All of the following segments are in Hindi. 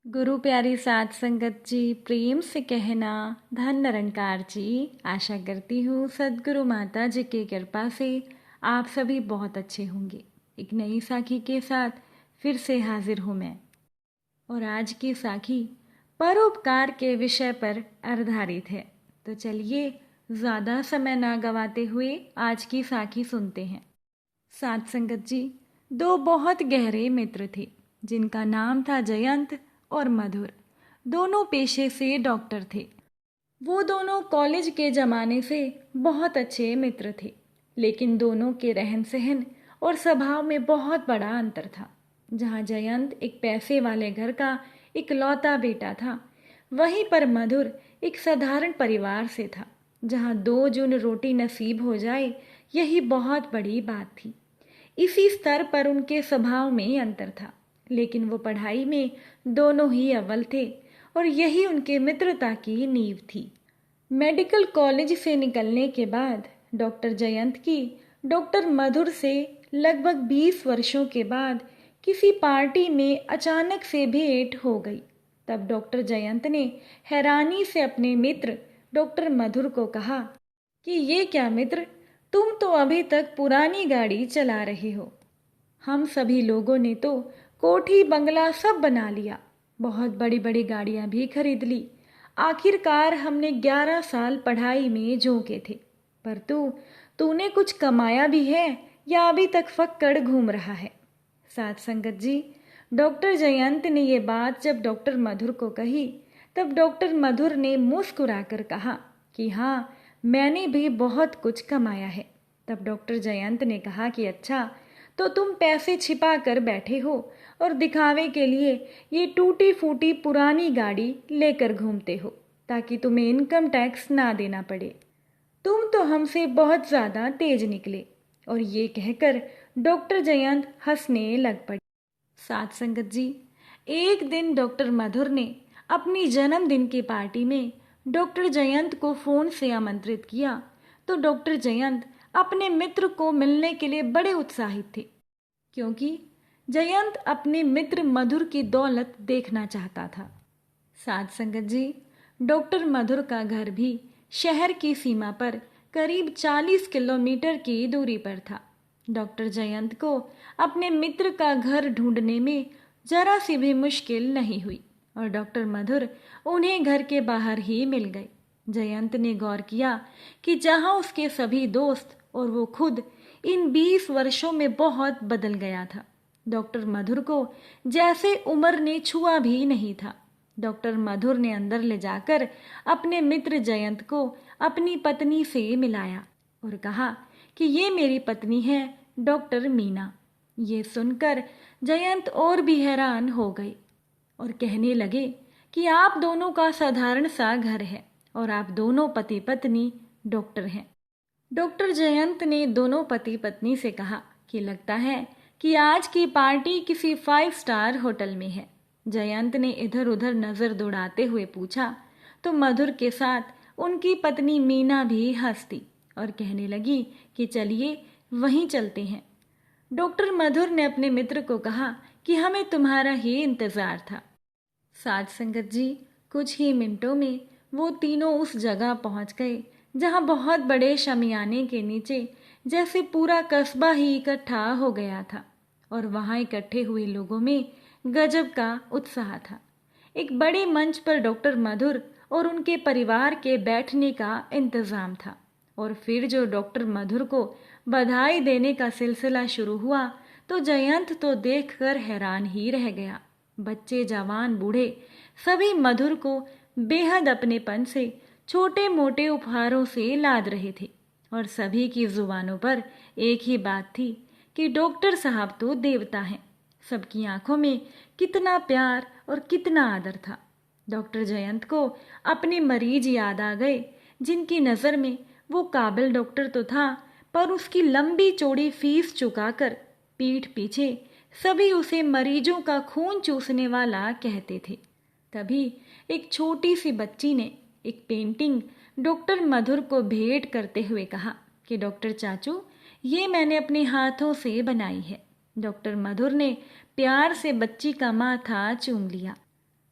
गुरु प्यारी साध संगत जी, प्रेम से कहना धन निरंकार जी। आशा करती हूँ सद्गुरु माता जी की कृपा से आप सभी बहुत अच्छे होंगे। एक नई साखी के साथ फिर से हाजिर हूँ मैं। और आज की साखी परोपकार के विषय पर आधारित है। तो चलिए ज़्यादा समय ना गवाते हुए आज की साखी सुनते हैं। साध संगत जी, दो बहुत गहरे मित्र थे जिनका नाम था जयंत और मधुर। दोनों पेशे से डॉक्टर थे। वो दोनों कॉलेज के ज़माने से बहुत अच्छे मित्र थे, लेकिन दोनों के रहन सहन और स्वभाव में बहुत बड़ा अंतर था। जहाँ जयंत एक पैसे वाले घर का इकलौता बेटा था, वहीं पर मधुर एक साधारण परिवार से था, जहाँ दो जून रोटी नसीब हो जाए यही बहुत बड़ी बात थी। इसी स्तर पर उनके स्वभाव में अंतर था, लेकिन वो पढ़ाई में दोनों ही अव्वल थे और यही उनके मित्रता की नींव थी। मेडिकल कॉलेज से निकलने के बाद डॉक्टर जयंत की डॉक्टर मधुर से लगभग 20 वर्षों के बाद किसी पार्टी में अचानक से भेंट हो गई। तब डॉक्टर जयंत ने हैरानी से अपने मित्र डॉक्टर मधुर को कहा कि ये क्या मित्र, तुम तो अभी तक पुरानी गाड़ी चला रहे हो। हम सभी लोगों ने तो कोठी बंगला सब बना लिया, बहुत बड़ी बड़ी गाड़ियां भी खरीद ली। आखिरकार हमने 11 साल पढ़ाई में झोंके थे, पर तूने कुछ कमाया भी है या अभी तक फक्कड़ घूम रहा है। साथ संगत जी, डॉक्टर जयंत ने ये बात जब डॉक्टर मधुर को कही, तब डॉक्टर मधुर ने मुस्कुराकर कहा कि हाँ, मैंने भी बहुत कुछ कमाया है। तब डॉक्टर जयंत ने कहा कि अच्छा, तो तुम पैसे छिपा कर बैठे हो और दिखावे के लिए ये टूटी फूटी पुरानी गाड़ी लेकर घूमते हो ताकि तुम्हें इनकम टैक्स ना देना पड़े। तुम तो हमसे बहुत ज़्यादा तेज निकले। और ये कहकर डॉक्टर जयंत हंसने लग पड़े। साथ संगत जी, एक दिन डॉक्टर मधुर ने अपनी जन्मदिन की पार्टी में डॉक्टर जयंत को फ़ोन से आमंत्रित किया, तो डॉक्टर जयंत अपने मित्र को मिलने के लिए बड़े उत्साहित थे, क्योंकि जयंत अपने मित्र मधुर की दौलत देखना चाहता था। साथ संगत जी, डॉक्टर मधुर का घर भी शहर की सीमा पर करीब 40 किलोमीटर की दूरी पर था। डॉक्टर जयंत को अपने मित्र का घर ढूंढने में जरा सी भी मुश्किल नहीं हुई और डॉक्टर मधुर उन्हें घर के बाहर ही मिल गए। जयंत ने गौर किया कि जहां उसके सभी दोस्त और वो खुद इन 20 वर्षों में बहुत बदल गया था, डॉक्टर मधुर को जैसे उम्र ने छुआ भी नहीं था। डॉक्टर मधुर ने अंदर ले जाकर अपने मित्र जयंत को अपनी पत्नी से मिलाया और कहा कि ये मेरी पत्नी है, डॉक्टर मीना। ये सुनकर जयंत और भी हैरान हो गए और कहने लगे कि आप दोनों का साधारण सा घर है और आप दोनों पति पत्नी डॉक्टर हैं। डॉक्टर जयंत ने दोनों पति पत्नी से कहा कि लगता है कि आज की पार्टी किसी 5 स्टार होटल में है। जयंत ने इधर उधर नजर दौड़ाते हुए पूछा, तो मधुर के साथ उनकी पत्नी मीना भी हंसती और कहने लगी कि चलिए वहीं चलते हैं। डॉक्टर मधुर ने अपने मित्र को कहा कि हमें तुम्हारा ही इंतजार था। साध संगत जी, कुछ ही मिनटों में वो तीनों उस जगह पहुंच गए जहां बहुत बड़े शमियाने के नीचे जैसे पूरा कस्बा ही इकट्ठा हो गया था और वहां इकट्ठे हुए लोगों में गजब का उत्साह था। एक बड़े मंच पर डॉक्टर मधुर और उनके परिवार के बैठने का इंतजाम था और फिर जो डॉक्टर मधुर को बधाई देने का सिलसिला शुरू हुआ तो जयंत तो देखकर हैरान ही रह गया। बच्चे, जवान, बूढ़े सभी मधुर को बेहद अपनेपन से छोटे मोटे उपहारों से लाद रहे थे और सभी की जुबानों पर एक ही बात थी कि डॉक्टर साहब तो देवता हैं। सबकी आंखों में कितना प्यार और कितना आदर था। डॉक्टर जयंत को अपने मरीज याद आ गए जिनकी नज़र में वो काबिल डॉक्टर तो था, पर उसकी लंबी चौड़ी फीस चुकाकर पीठ पीछे सभी उसे मरीजों का खून चूसने वाला कहते थे। तभी एक छोटी सी बच्ची ने एक पेंटिंग डॉक्टर मधुर को भेंट करते हुए कहा कि डॉक्टर चाचू, ये मैंने अपने हाथों से बनाई है। डॉक्टर मधुर ने प्यार से बच्ची का माथा चूम लिया।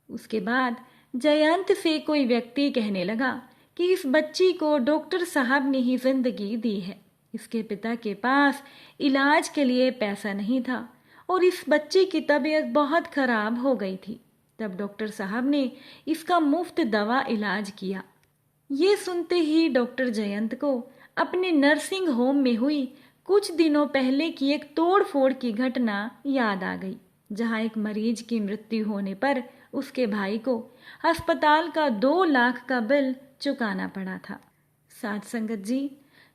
उसके बाद जयंत से कोई व्यक्ति कहने लगा कि इस बच्ची को डॉक्टर साहब ने ही जिंदगी दी है। इसके पिता के पास इलाज के लिए पैसा नहीं था और इस बच्ची की तबीयत बहुत खराब हो गई थी। तब डॉक्टर साहब ने इसका मुफ्त दवा इलाज किया। ये सुनते ही डॉक्टर जयंत को अपने नर्सिंग होम में हुई कुछ दिनों पहले की एक तोड़-फोड़ की घटना याद आ गई, जहां एक मरीज की मृत्यु होने पर उसके भाई को अस्पताल का 2 लाख का बिल चुकाना पड़ा था। साथ संगत जी,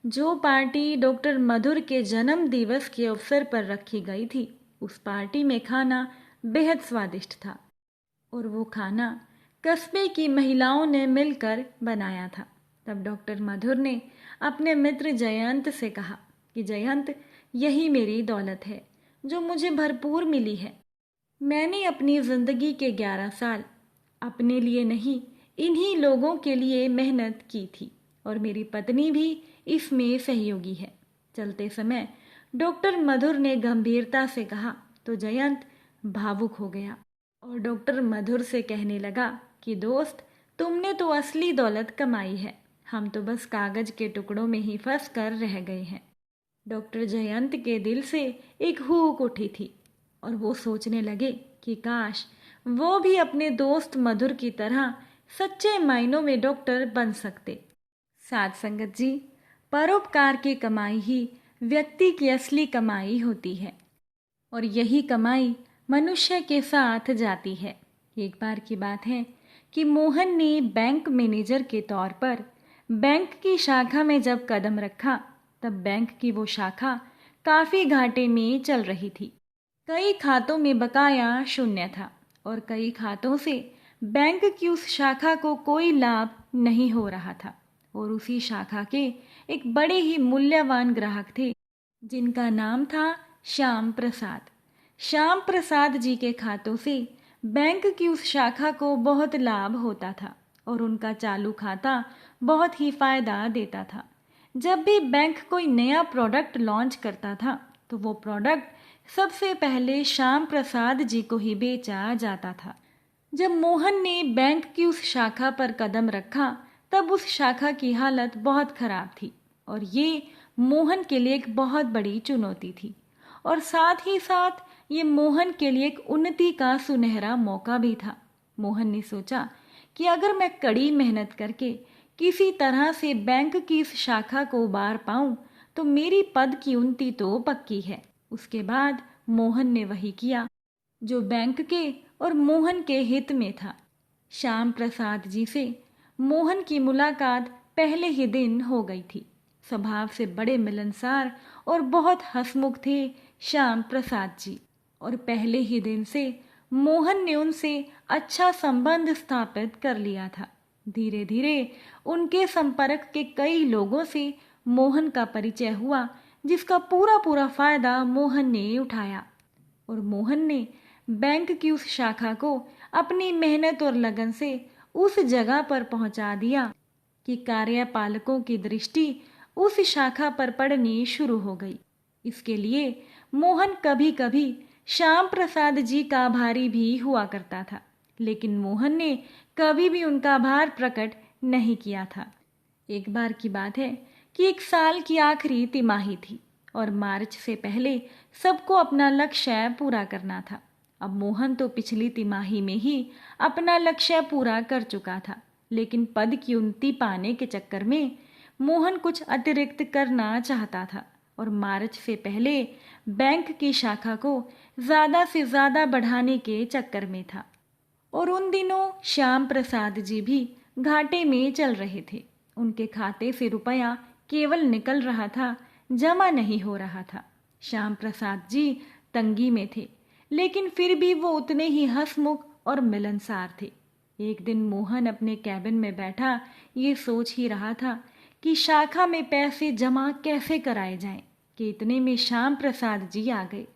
जो पार्टी डॉक्टर मधुर के जन्म दिवस के अवसर पर रखी गई थी, उस पार्टी में खाना बेहद स्वादिष्ट था और वो खाना कस्बे की महिलाओं ने मिलकर बनाया था। तब डॉक्टर मधुर ने अपने मित्र जयंत से कहा कि जयंत, यही मेरी दौलत है जो मुझे भरपूर मिली है। मैंने अपनी जिंदगी के 11 साल अपने लिए नहीं, इन्हीं लोगों के लिए मेहनत की थी और मेरी पत्नी भी इसमें सहयोगी है। चलते समय डॉक्टर मधुर ने गंभीरता से कहा तो जयंत भावुक हो गया और डॉक्टर मधुर से कहने लगा कि दोस्त, तुमने तो असली दौलत कमाई है, हम तो बस कागज के टुकड़ों में ही फंस कर रह गए हैं। डॉक्टर जयंत के दिल से एक हुक उठी थी और वो सोचने लगे कि काश वो भी अपने दोस्त मधुर की तरह सच्चे मायनों में डॉक्टर बन सकते। साथ संगत जी, परोपकार की कमाई ही व्यक्ति की असली कमाई होती है और यही कमाई मनुष्य के साथ जाती है। एक बार की बात है कि मोहन ने बैंक मैनेजर के तौर पर बैंक की शाखा में जब कदम रखा, तब बैंक की वो शाखा काफी घाटे में चल रही थी। कई खातों में बकाया शून्य था और कई खातों से बैंक की उस शाखा को कोई लाभ नहीं हो रहा था और उसी शाखा के एक बड़े ही मूल्यवान ग्राहक थे जिनका नाम था श्याम प्रसाद। श्याम प्रसाद जी के खातों से बैंक की उस शाखा को बहुत लाभ होता था और उनका चालू खाता बहुत ही फायदा देता था। जब भी बैंक कोई नया प्रोडक्ट लॉन्च करता था तो वो प्रोडक्ट सबसे पहले श्याम प्रसाद जी को ही बेचा जाता था। जब मोहन ने बैंक की उस शाखा पर कदम रखा, तब उस शाखा की हालत बहुत खराब थी और ये मोहन के लिए एक बहुत बड़ी चुनौती थी और साथ ही साथ ये मोहन के लिए एक उन्नति का सुनहरा मौका भी था। मोहन ने सोचा कि अगर मैं कड़ी मेहनत करके किसी तरह से बैंक की इस शाखा को उबार पाऊं तो मेरी पद की उन्नति तो पक्की है। उसके बाद मोहन ने वही किया जो बैंक के और मोहन के हित में था। श्याम प्रसाद जी से मोहन की मुलाकात पहले ही दिन हो गई थी। स्वभाव से बड़े मिलनसार और बहुत हंसमुख थे श्याम प्रसाद जी और पहले ही दिन से मोहन ने उनसे अच्छा संबंध स्थापित कर लिया था। धीरे धीरे उनके संपर्क के कई लोगों से मोहन का परिचय हुआ, जिसका पूरा पूरा फायदा मोहन ने उठाया और मोहन ने बैंक की उस शाखा को अपनी मेहनत और लगन से उस जगह पर पहुंचा दिया कि कार्यपालकों की दृष्टि उस शाखा पर पड़नी शुरू हो गई। इसके लिए मोहन कभी कभी श्याम प्रसाद जी का आभारी भी हुआ करता था, लेकिन मोहन ने कभी भी उनका आभार प्रकट नहीं किया था। एक बार की बात है कि एक साल की आखिरी तिमाही थी और मार्च से पहले सबको अपना लक्ष्य पूरा करना था। अब मोहन तो पिछली तिमाही में ही अपना लक्ष्य पूरा कर चुका था, लेकिन पद की उन्नति पाने के चक्कर में मोहन कुछ अतिरिक्त करना चाहता था और मार्च से पहले बैंक की शाखा को ज़्यादा से ज़्यादा बढ़ाने के चक्कर में था। और उन दिनों श्याम प्रसाद जी भी घाटे में चल रहे थे। उनके खाते से रुपया केवल निकल रहा था, जमा नहीं हो रहा था। श्याम प्रसाद जी तंगी में थे, लेकिन फिर भी वो उतने ही हंसमुख और मिलनसार थे। एक दिन मोहन अपने कैबिन में बैठा ये सोच ही रहा था कि शाखा में पैसे जमा कैसे कराए जाएं कि इतने में श्याम प्रसाद जी आ गए।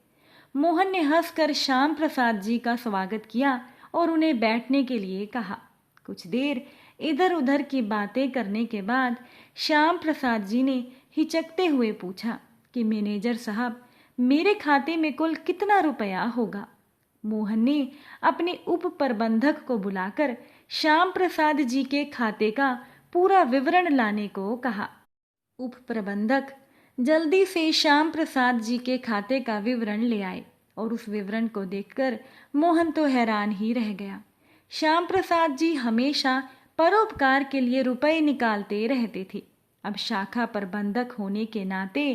मोहन ने हंसकर श्याम प्रसाद जी का स्वागत किया और उन्हें बैठने के लिए कहा। कुछ देर इधर उधर की बातें करने के बाद श्याम प्रसाद जी ने हिचकते हुए पूछा कि मैनेजर साहब, मेरे खाते में कुल कितना रुपया होगा? मोहन ने अपने उप प्रबंधक को बुलाकर श्याम प्रसाद जी के खाते का पूरा विवरण लाने को कहा। उप प्रबंधक जल्दी से श्याम प्रसाद जी के खाते का विवरण ले आए और उस विवरण को देखकर मोहन तो हैरान ही रह गया। श्याम प्रसाद जी हमेशा परोपकार के लिए रुपए निकालते रहते थे। अब शाखा प्रबंधक होने के नाते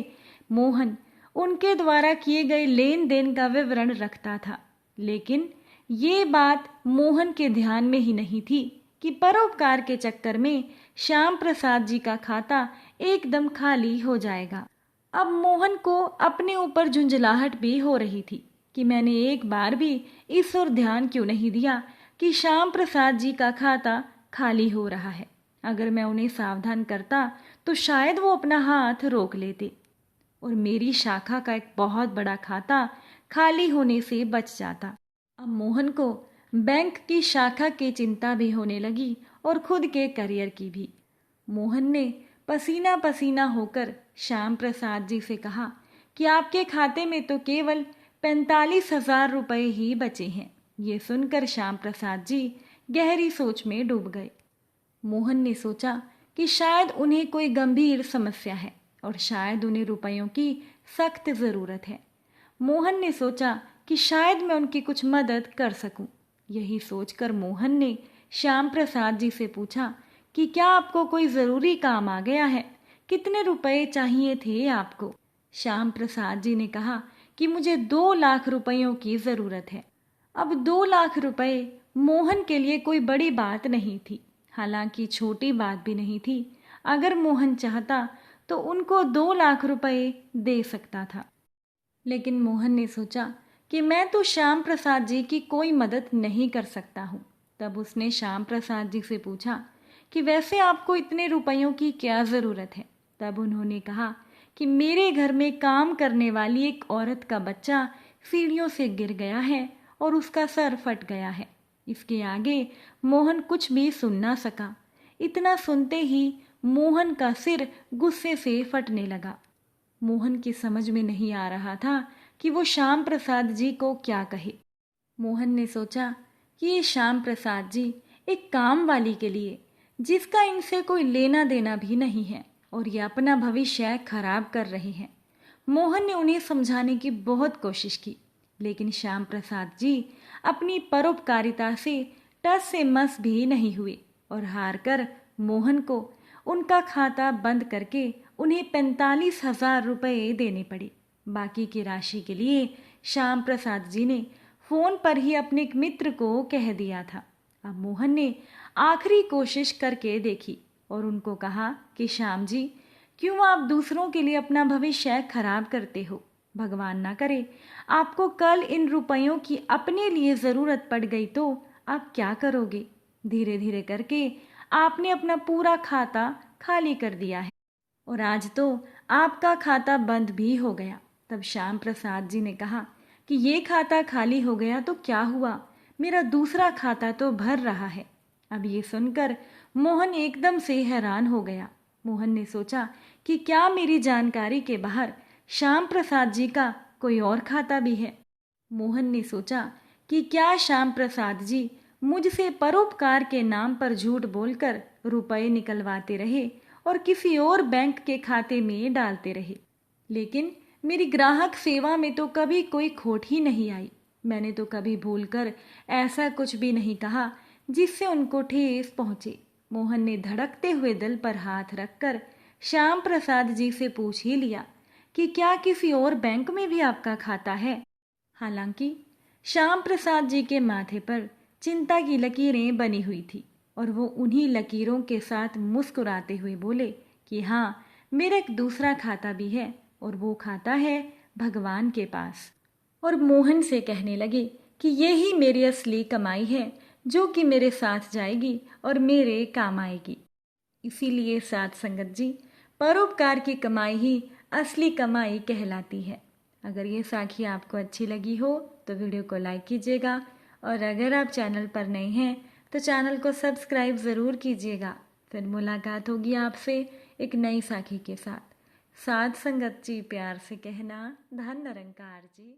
मोहन उनके द्वारा किए गए लेन देन का विवरण रखता था, लेकिन ये बात मोहन के ध्यान में ही नहीं थी कि परोपकार के चक्कर में श्याम प्रसाद जी का खाता एकदम खाली हो जाएगा। अब मोहन को अपने ऊपर झुंझलाहट भी हो रही थी कि मैंने एक बार भी इस ओर ध्यान क्यों नहीं दिया कि श्याम प्रसाद जी का खाता खाली हो रहा है। अगर मैं उन्हें सावधान करता तो शायद वो अपना हाथ रोक लेते और मेरी शाखा का एक बहुत बड़ा खाता खाली होने से बच जाता। अब मोहन को बैंक की शाखा की चिंता भी होने लगी और खुद के करियर की भी। मोहन ने पसीना पसीना होकर श्याम प्रसाद जी से कहा कि आपके खाते में तो केवल 45,000 रुपये ही बचे हैं। ये सुनकर श्याम प्रसाद जी गहरी सोच में डूब गए। मोहन ने सोचा कि शायद उन्हें कोई गंभीर समस्या है और शायद उन्हें रुपयों की सख्त ज़रूरत है। मोहन ने सोचा कि शायद मैं उनकी कुछ मदद कर सकूं। यही सोचकर मोहन ने श्याम प्रसाद जी से पूछा कि क्या आपको कोई ज़रूरी काम आ गया है? कितने रुपए चाहिए थे आपको? श्याम प्रसाद जी ने कहा कि मुझे 2 लाख रुपयों की ज़रूरत है। अब 2 लाख रुपए मोहन के लिए कोई बड़ी बात नहीं थी, हालांकि छोटी बात भी नहीं थी। अगर मोहन चाहता तो उनको 2 लाख रुपए दे सकता था, लेकिन मोहन ने सोचा कि मैं तो श्याम प्रसाद जी की कोई मदद नहीं कर सकता हूँ। तब उसने श्याम प्रसाद जी से पूछा कि वैसे आपको इतने रुपयों की क्या ज़रूरत है? तब उन्होंने कहा कि मेरे घर में काम करने वाली एक औरत का बच्चा सीढ़ियों से गिर गया है और उसका सर फट गया है। इसके आगे मोहन कुछ भी सुन ना सका। इतना सुनते ही मोहन का सिर गुस्से से फटने लगा। मोहन की समझ में नहीं आ रहा था कि वो श्याम प्रसाद जी को क्या कहे। मोहन ने सोचा कि ये श्याम प्रसाद जी एक काम वाली के लिए, जिसका इनसे कोई लेना देना भी नहीं है और ये अपना भविष्य खराब कर रहे हैं। मोहन ने उन्हें समझाने की बहुत कोशिश की, लेकिन श्याम प्रसाद जी अपनी परोपकारिता से टस से मस भी नहीं हुए और हार कर मोहन को उनका खाता बंद करके उन्हें 45,000 रुपये देने पड़े। बाकी की राशि के लिए श्याम प्रसाद जी ने फोन पर ही अपने एक मित्र को कह दिया था। अब मोहन ने आखिरी कोशिश करके देखी और उनको कहा कि श्याम जी, क्यों आप दूसरों के लिए अपना भविष्य खराब करते हो? भगवान ना करे आपको कल इन रुपयों की अपने लिए ज़रूरत पड़ गई तो आप क्या करोगे? धीरे धीरे करके आपने अपना पूरा खाता खाली कर दिया है और आज तो आपका खाता बंद भी हो गया। तब श्याम प्रसाद जी ने कहा कि ये खाता खाली हो गया तो क्या हुआ, मेरा दूसरा खाता तो भर रहा है। अब ये सुनकर मोहन एकदम से हैरान हो गया। मोहन ने सोचा कि क्या मेरी जानकारी के बाहर श्याम प्रसाद जी का कोई और खाता भी है। मोहन ने सोचा कि क्या श्याम प्रसाद जी मुझसे परोपकार के नाम पर झूठ बोलकर रुपए निकलवाते रहे और किसी और बैंक के खाते में डालते रहे, लेकिन मेरी ग्राहक सेवा में तो कभी कोई खोट ही नहीं आई। मैंने तो कभी भूलकर ऐसा कुछ भी नहीं कहा जिससे उनको ठेस पहुंचे। मोहन ने धड़कते हुए दिल पर हाथ रखकर श्याम प्रसाद जी से पूछ ही लिया कि क्या किसी और बैंक में भी आपका खाता है। हालांकि श्याम प्रसाद जी के माथे पर चिंता की लकीरें बनी हुई थी और वो उन्हीं लकीरों के साथ मुस्कुराते हुए बोले कि हाँ, मेरा एक दूसरा खाता भी है और वो खाता है भगवान के पास। और मोहन से कहने लगे कि यही मेरी असली कमाई है जो कि मेरे साथ जाएगी और मेरे काम आएगी। इसीलिए साथ संगत जी, परोपकार की कमाई ही असली कमाई कहलाती है। अगर ये साखी आपको अच्छी लगी हो तो वीडियो को लाइक कीजिएगा और अगर आप चैनल पर नए हैं तो चैनल को सब्सक्राइब ज़रूर कीजिएगा। फिर मुलाकात होगी आपसे एक नई साखी के साथ। साथ संगत जी, प्यार से कहना, धन निरंकार जी।